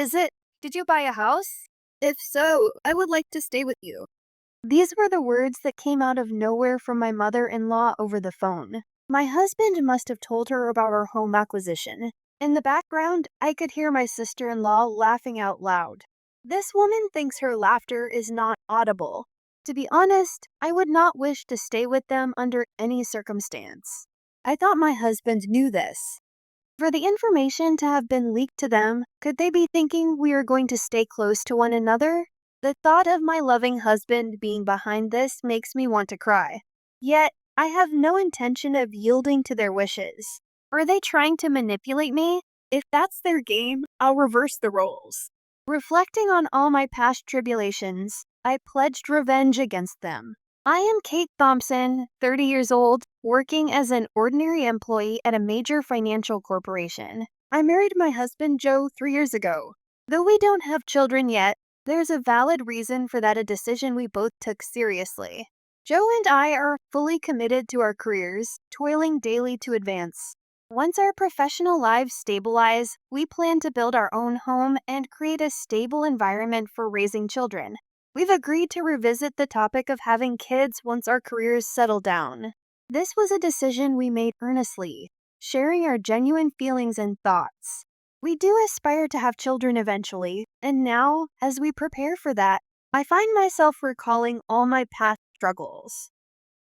is it? Did you buy a house? If so, I would like to stay with you. These were the words that came out of nowhere from my mother-in-law over the phone. My husband must have told her about our home acquisition. In the background, I could hear my sister-in-law laughing out loud. This woman thinks her laughter is not audible. To be honest, I would not wish to stay with them under any circumstance. I thought my husband knew this. For the information to have been leaked to them, could they be thinking we are going to stay close to one another? The thought of my loving husband being behind this makes me want to cry. Yet, I have no intention of yielding to their wishes. Are they trying to manipulate me? If that's their game, I'll reverse the roles. Reflecting on all my past tribulations, I pledged revenge against them. I am Kate Thompson, 30 years old, working as an ordinary employee at a major financial corporation. I married my husband Joe 3 years ago. Though we don't have children yet, there's a valid reason for that, a decision we both took seriously. Joe and I are fully committed to our careers, toiling daily to advance. Once our professional lives stabilize, we plan to build our own home and create a stable environment for raising children. We've agreed to revisit the topic of having kids once our careers settle down. This was a decision we made earnestly, sharing our genuine feelings and thoughts. We do aspire to have children eventually, and now, as we prepare for that, I find myself recalling all my past struggles.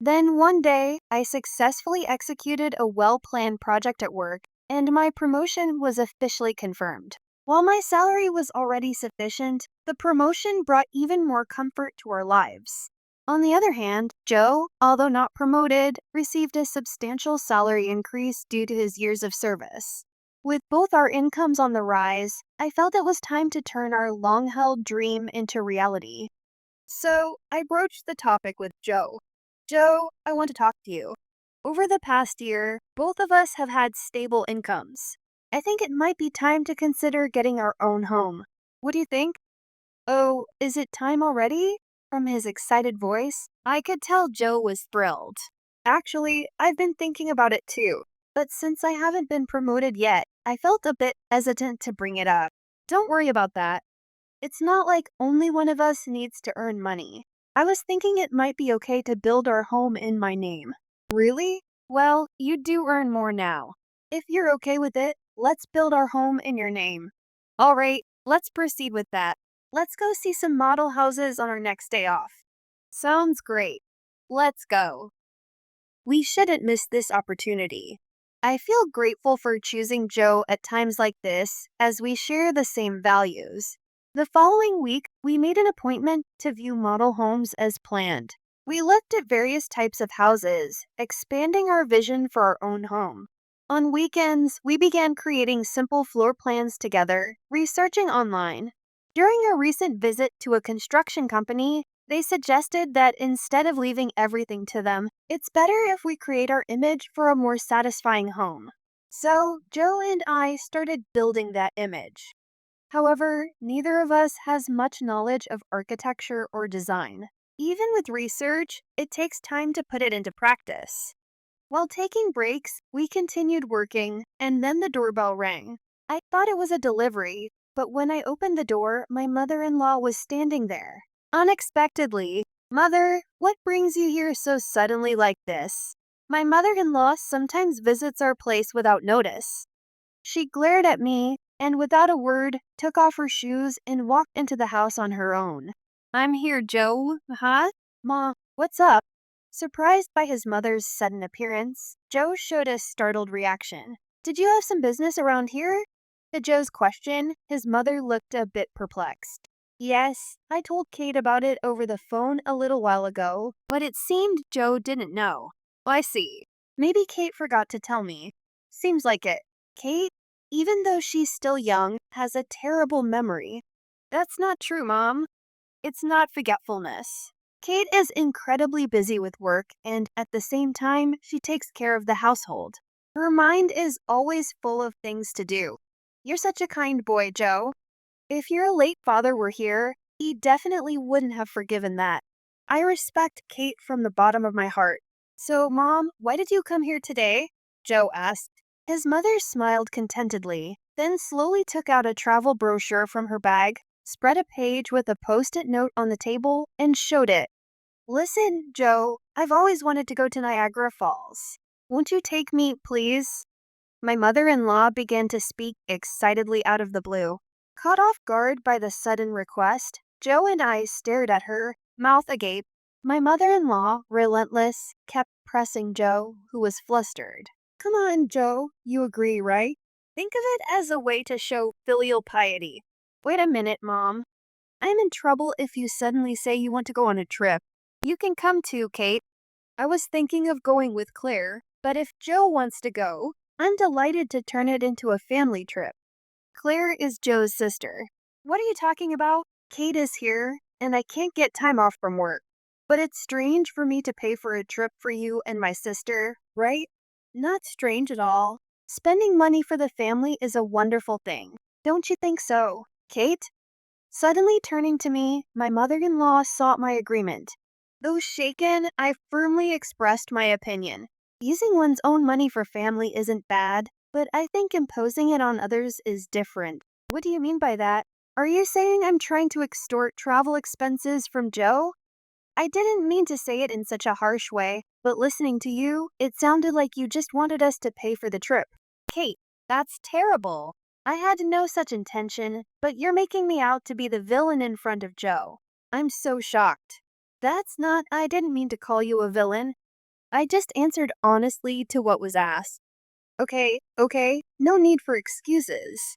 Then one day, I successfully executed a well-planned project at work, and my promotion was officially confirmed. While my salary was already sufficient, the promotion brought even more comfort to our lives. On the other hand, Joe, although not promoted, received a substantial salary increase due to his years of service. With both our incomes on the rise, I felt it was time to turn our long-held dream into reality. So, I broached the topic with Joe. Joe, I want to talk to you. Over the past year, both of us have had stable incomes. I think it might be time to consider getting our own home. What do you think? Oh, is it time already? From his excited voice, I could tell Joe was thrilled. Actually, I've been thinking about it too, but since I haven't been promoted yet, I felt a bit hesitant to bring it up. Don't worry about that. It's not like only one of us needs to earn money. I was thinking it might be okay to build our home in my name. Really? Well, you do earn more now. If you're okay with it, let's build our home in your name. All right, let's proceed with that. Let's go see some model houses on our next day off. Sounds great. Let's go. We shouldn't miss this opportunity. I feel grateful for choosing Joe at times like this, as we share the same values. The following week, we made an appointment to view model homes as planned. We looked at various types of houses, expanding our vision for our own home. On weekends, we began creating simple floor plans together, researching online. During a recent visit to a construction company, they suggested that instead of leaving everything to them, it's better if we create our image for a more satisfying home. So, Joe and I started building that image. However, neither of us has much knowledge of architecture or design. Even with research, it takes time to put it into practice. While taking breaks, we continued working, and then the doorbell rang. I thought it was a delivery, but when I opened the door, my mother-in-law was standing there. Unexpectedly, "Mother, what brings you here so suddenly like this?" My mother-in-law sometimes visits our place without notice. She glared at me, and without a word, took off her shoes and walked into the house on her own. "I'm here, Joe. Huh? Ma, what's up?" Surprised by his mother's sudden appearance, Joe showed a startled reaction. "Did you have some business around here?" To Joe's question, his mother looked a bit perplexed. "Yes, I told Kate about it over the phone a little while ago, but it seemed Joe didn't know." "I see. Maybe Kate forgot to tell me." "Seems like it. Kate, even though she's still young, has a terrible memory." "That's not true, Mom. It's not forgetfulness. Kate is incredibly busy with work, and at the same time, she takes care of the household. Her mind is always full of things to do." "You're such a kind boy, Joe. If your late father were here, he definitely wouldn't have forgiven that. I respect Kate from the bottom of my heart." "So, Mom, why did you come here today?" Joe asked. His mother smiled contentedly. then slowly took out a travel brochure from her bag, spread a page with a post-it note on the table, and showed it. Listen, Joe, I've always wanted to go to Niagara Falls. Won't you take me, please? My mother-in-law began to speak excitedly out of the blue. Caught off guard by the sudden request, Joe and I stared at her, mouth agape. My mother-in-law, relentless, kept pressing Joe, who was flustered. Come on, Joe, you agree, right? Think of it as a way to show filial piety. Wait a minute, Mom. I'm in trouble if you suddenly say you want to go on a trip. You can come too, Kate. I was thinking of going with Claire, but if Joe wants to go, I'm delighted to turn it into a family trip. Claire is Joe's sister. What are you talking about? Kate is here, and I can't get time off from work. But it's strange for me to pay for a trip for you and my sister, right? Not strange at all. Spending money for the family is a wonderful thing. Don't you think so, Kate? Suddenly turning to me, my mother-in-law sought my agreement. Though shaken, I firmly expressed my opinion. Using one's own money for family isn't bad, but I think imposing it on others is different. What do you mean by that? Are you saying I'm trying to extort travel expenses from Joe? I didn't mean to say it in such a harsh way, but listening to you, it sounded like you just wanted us to pay for the trip. Kate, that's terrible. I had no such intention, but you're making me out to be the villain in front of Joe. I'm so shocked. I didn't mean to call you a villain. I just answered honestly to what was asked. Okay, no need for excuses.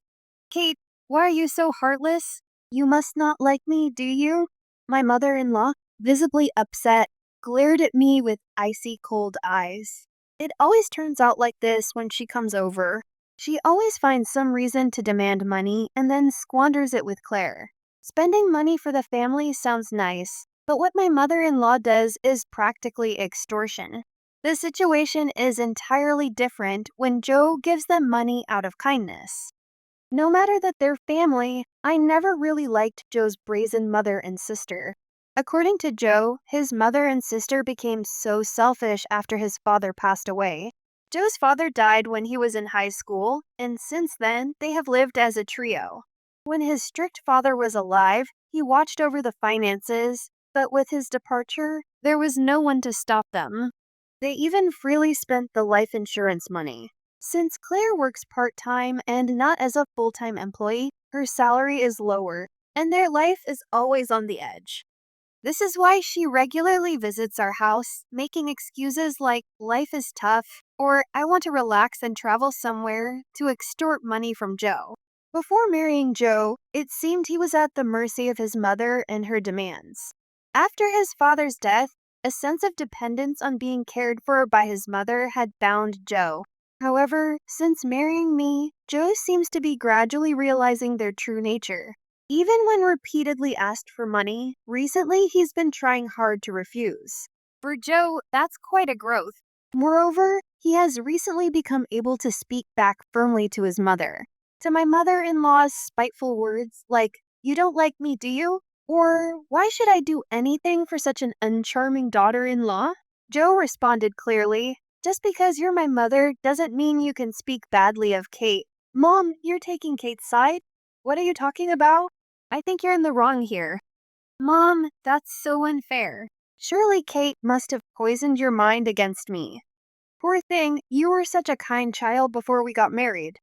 Kate, why are you so heartless? You must not like me, do you? My mother-in-law, visibly upset, glared at me with icy cold eyes. It always turns out like this when she comes over. She always finds some reason to demand money and then squanders it with Claire. Spending money for the family sounds nice, but what my mother-in-law does is practically extortion. The situation is entirely different when Joe gives them money out of kindness. No matter that they're family, I never really liked Joe's brazen mother and sister. According to Joe, his mother and sister became so selfish after his father passed away. Joe's father died when he was in high school, and since then, they have lived as a trio. When his strict father was alive, he watched over the finances, but with his departure, there was no one to stop them. They even freely spent the life insurance money. Since Claire works part-time and not as a full-time employee, her salary is lower, and their life is always on the edge. This is why she regularly visits our house, making excuses like life is tough or I want to relax and travel somewhere to extort money from Joe. Before marrying Joe, it seemed he was at the mercy of his mother and her demands. After his father's death, a sense of dependence on being cared for by his mother had bound Joe. However, since marrying me, Joe seems to be gradually realizing their true nature. Even when repeatedly asked for money, recently he's been trying hard to refuse. For Joe, that's quite a growth. Moreover, he has recently become able to speak back firmly to his mother. To my mother-in-law's spiteful words like, "You don't like me, do you?" Or, "Why should I do anything for such an uncharming daughter-in-law?" Joe responded clearly, "Just because you're my mother doesn't mean you can speak badly of Kate." Mom, you're taking Kate's side? What are you talking about? I think you're in the wrong here. Mom, that's so unfair. Surely Kate must have poisoned your mind against me. Poor thing, you were such a kind child before we got married.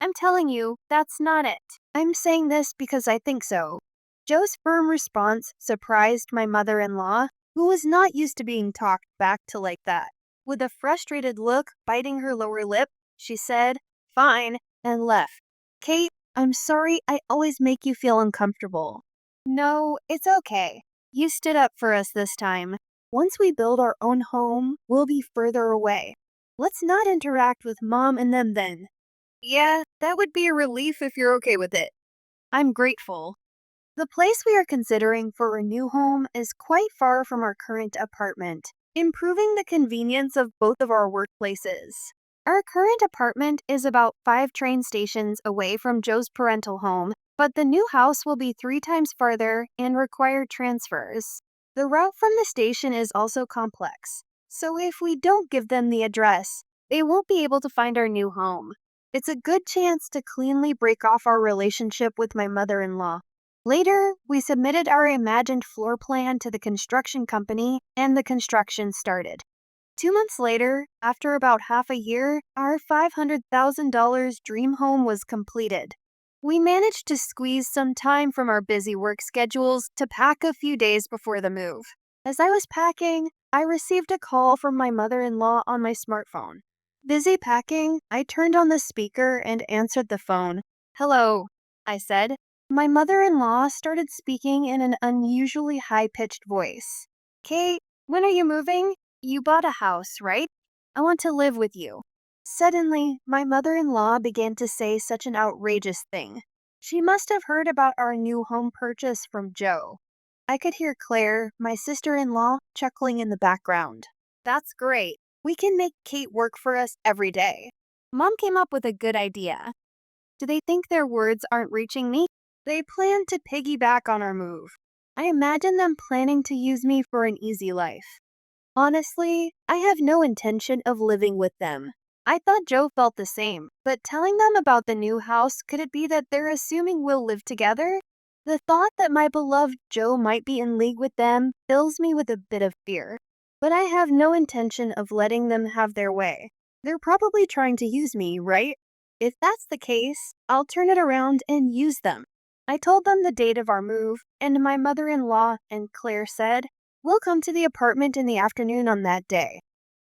I'm telling you, that's not it. I'm saying this because I think so. Joe's firm response surprised my mother-in-law, who was not used to being talked back to like that. With a frustrated look biting her lower lip, she said, "Fine," and left. Kate, I'm sorry I always make you feel uncomfortable. No, it's okay. You stood up for us this time. Once we build our own home, we'll be further away. Let's not interact with Mom and them then. Yeah, that would be a relief if you're okay with it. I'm grateful. The place we are considering for a new home is quite far from our current apartment, improving the convenience of both of our workplaces. Our current apartment is about 5 train stations away from Joe's parental home, but the new house will be 3 times farther and require transfers. The route from the station is also complex, so if we don't give them the address, they won't be able to find our new home. It's a good chance to cleanly break off our relationship with my mother-in-law. Later, we submitted our imagined floor plan to the construction company, and the construction started. 2 months later, after about half a year, our $500,000 dream home was completed. We managed to squeeze some time from our busy work schedules to pack a few days before the move. As I was packing, I received a call from my mother-in-law on my smartphone. Busy packing, I turned on the speaker and answered the phone. "Hello," I said. My mother-in-law started speaking in an unusually high-pitched voice. "Kate, when are you moving? You bought a house, right? I want to live with you." Suddenly, my mother-in-law began to say such an outrageous thing. She must have heard about our new home purchase from Joe. I could hear Claire, my sister-in-law, chuckling in the background. "That's great. We can make Kate work for us every day." Mom came up with a good idea. Do they think their words aren't reaching me? They plan to piggyback on our move. I imagine them planning to use me for an easy life. Honestly, I have no intention of living with them. I thought Joe felt the same, but telling them about the new house, could it be that they're assuming we'll live together? The thought that my beloved Joe might be in league with them fills me with a bit of fear. But I have no intention of letting them have their way. They're probably trying to use me, right? If that's the case, I'll turn it around and use them. I told them the date of our move, and my mother-in-law and Claire said, "We'll come to the apartment in the afternoon on that day.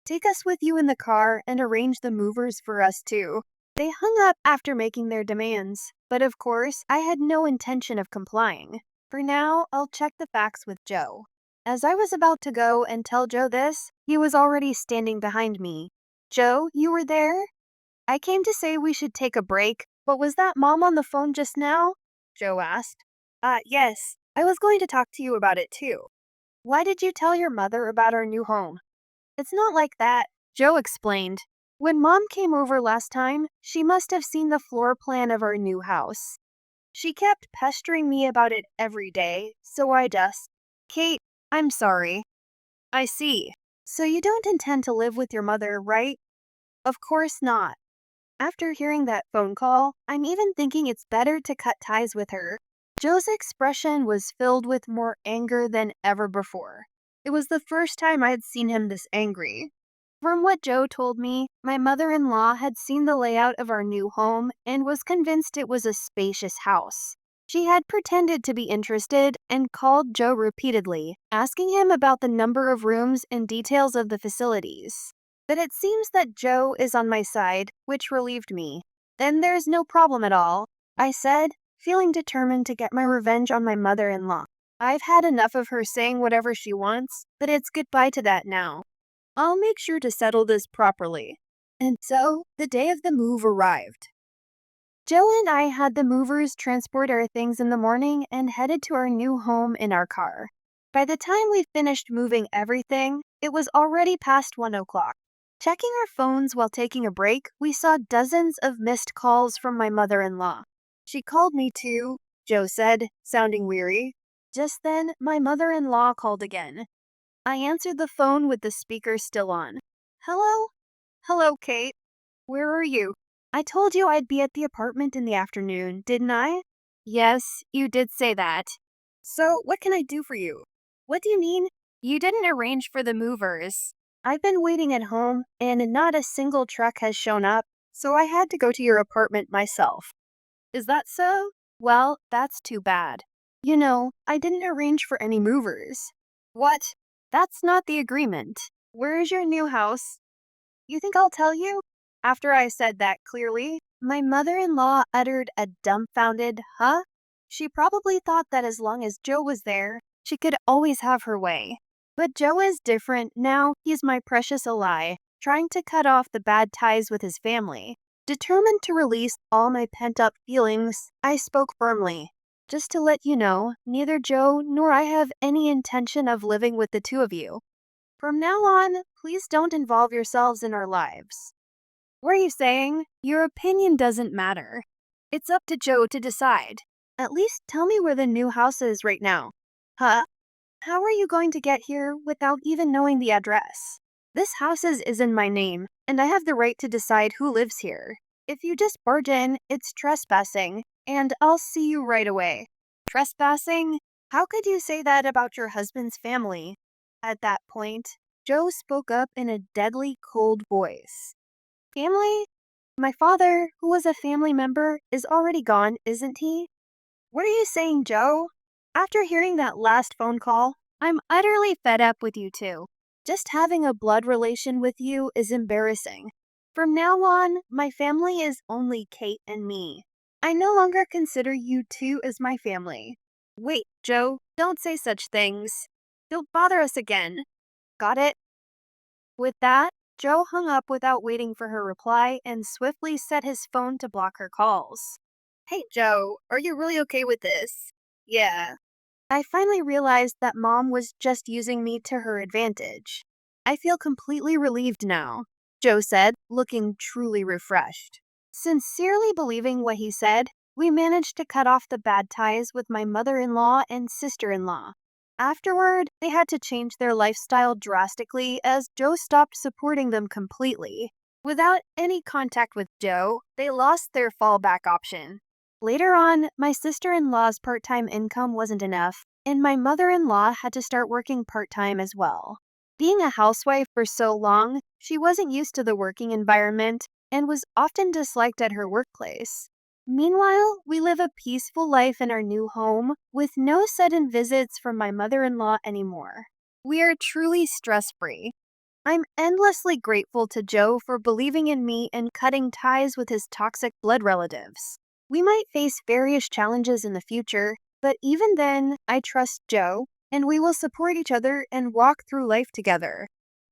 Take us with you in the car and arrange the movers for us too." They hung up after making their demands, but of course, I had no intention of complying. For now, I'll check the facts with Joe. As I was about to go and tell Joe this, he was already standing behind me. "Joe, you were there? I came to say we should take a break, but was that Mom on the phone just now?" Joe asked. Yes. I was going to talk to you about it too." "Why did you tell your mother about our new home?" "It's not like that," Joe explained. "When Mom came over last time, she must have seen the floor plan of our new house. She kept pestering me about it every day, so I just..." "Kate, I'm sorry." "I see. So you don't intend to live with your mother, right?" "Of course not." After hearing that phone call, I'm even thinking it's better to cut ties with her. Joe's expression was filled with more anger than ever before. It was the first time I had seen him this angry. From what Joe told me, my mother-in-law had seen the layout of our new home and was convinced it was a spacious house. She had pretended to be interested and called Joe repeatedly, asking him about the number of rooms and details of the facilities. But it seems that Joe is on my side, which relieved me. "Then there's no problem at all," I said, feeling determined to get my revenge on my mother-in-law. I've had enough of her saying whatever she wants, but it's goodbye to that now. I'll make sure to settle this properly. And so, the day of the move arrived. Joe and I had the movers transport our things in the morning and headed to our new home in our car. By the time we finished moving everything, it was already past 1 o'clock. Checking our phones while taking a break, we saw dozens of missed calls from my mother-in-law. "She called me too," Joe said, sounding weary. Just then, my mother-in-law called again. I answered the phone with the speaker still on. "Hello?" "Hello, Kate. Where are you?" "I told you I'd be at the apartment in the afternoon, didn't I?" "Yes, you did say that." "So, what can I do for you?" "What do you mean? You didn't arrange for the movers." "I've been waiting at home, and not a single truck has shown up, so I had to go to your apartment myself." "Is that so? Well, that's too bad. You know, I didn't arrange for any movers." "What? That's not the agreement. Where is your new house?" "You think I'll tell you?" After I said that clearly, my mother-in-law uttered a dumbfounded, "Huh?" She probably thought that as long as Joe was there, she could always have her way. But Joe is different now. He's my precious ally, trying to cut off the bad ties with his family. Determined to release all my pent-up feelings, I spoke firmly. "Just to let you know, neither Joe nor I have any intention of living with the two of you. From now on, please don't involve yourselves in our lives." "What are you saying? Your opinion doesn't matter. It's up to Joe to decide." "At least tell me where the new house is right now." "Huh? How are you going to get here without even knowing the address? This house is in my name, and I have the right to decide who lives here." If you just barge in, it's trespassing, and I'll see you right away. Trespassing? How could you say that about your husband's family? At that point, Joe spoke up in a deadly cold voice. Family? My father, who was a family member, is already gone, isn't he? What are you saying, Joe? After hearing that last phone call, I'm utterly fed up with you two. Just having a blood relation with you is embarrassing. From now on, my family is only Kate and me. I no longer consider you two as my family. Wait, Joe, don't say such things. Don't bother us again. Got it? With that, Joe hung up without waiting for her reply and swiftly set his phone to block her calls. Hey, Joe, are you really okay with this? Yeah. I finally realized that Mom was just using me to her advantage. I feel completely relieved now, Joe said, looking truly refreshed. Sincerely believing what he said, we managed to cut off the bad ties with my mother-in-law and sister-in-law. Afterward, they had to change their lifestyle drastically as Joe stopped supporting them completely. Without any contact with Joe, they lost their fallback option. Later on, my sister-in-law's part-time income wasn't enough, and my mother-in-law had to start working part-time as well. Being a housewife for so long, she wasn't used to the working environment and was often disliked at her workplace. Meanwhile, we live a peaceful life in our new home with no sudden visits from my mother-in-law anymore. We are truly stress-free. I'm endlessly grateful to Joe for believing in me and cutting ties with his toxic blood relatives. We might face various challenges in the future, but even then, I trust Joe, and we will support each other and walk through life together.